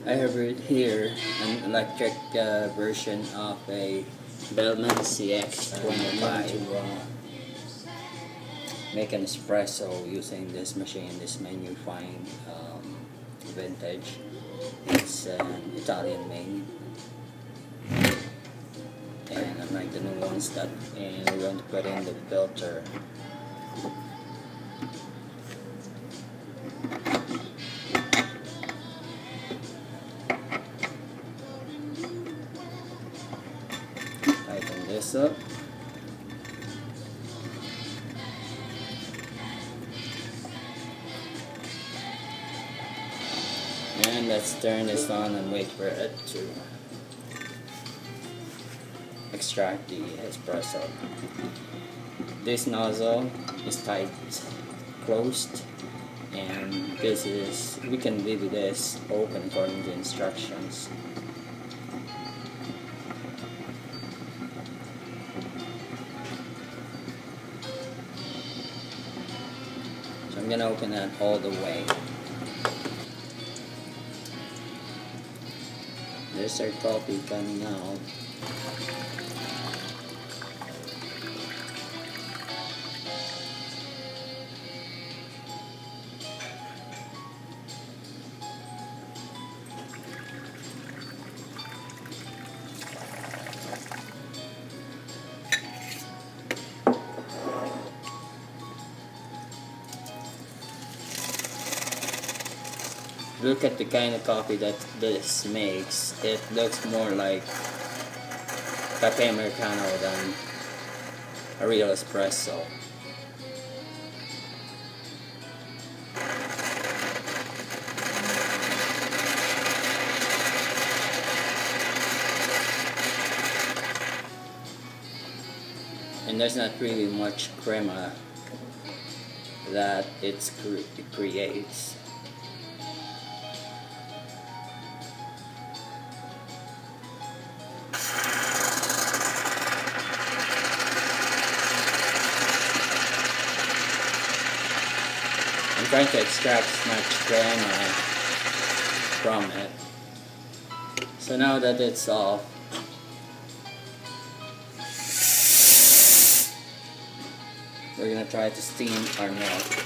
I have it here an electric version of a Bellman CX-25. Make an espresso using this machine, this magnifying vintage. It's an Italian made, and unlike the new ones that, and we're going to put in the filter. Tighten this up. And let's turn this on and wait for it to extract the espresso. This nozzle is tight closed, and this is, we can leave this open according to instructions. So I'm gonna open that all the way. There's our coffee coming out. Look at the kind of coffee that this makes. It looks more like cafe americano than a real espresso. And there's not really much crema that it creates. I'm trying to extract as much crema from it. So now that it's off, we're gonna try to steam our milk.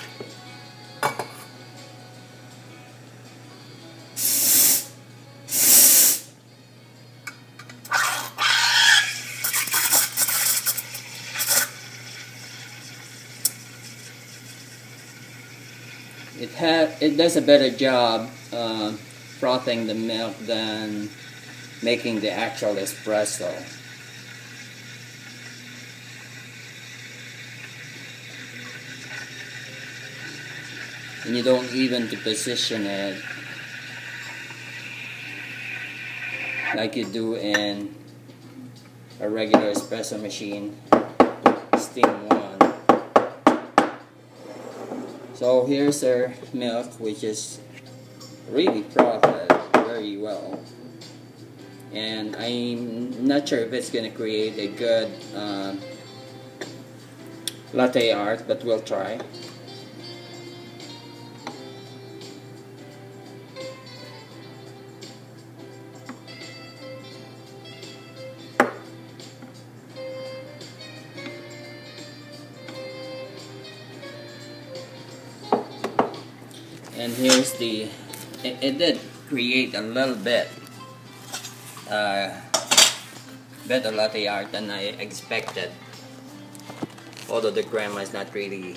It does a better job frothing the milk than making the actual espresso. And you don't even to position it like you do in a regular espresso machine, steam one. So here's our milk, which is really frothed very well, and I'm not sure if it's going to create a good latte art, but we'll try. And here's the, it did create a little bit better latte art than I expected, although the crema is not really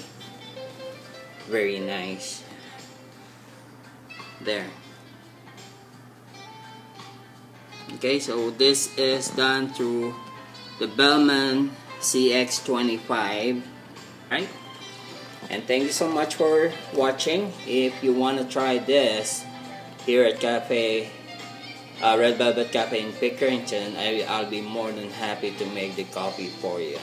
very nice. There. Okay, so this is done through the Bellman CX-25, right? And thank you so much for watching. If you want to try this here at Red Velvet Cafe in Pickerington, I'll be more than happy to make the coffee for you.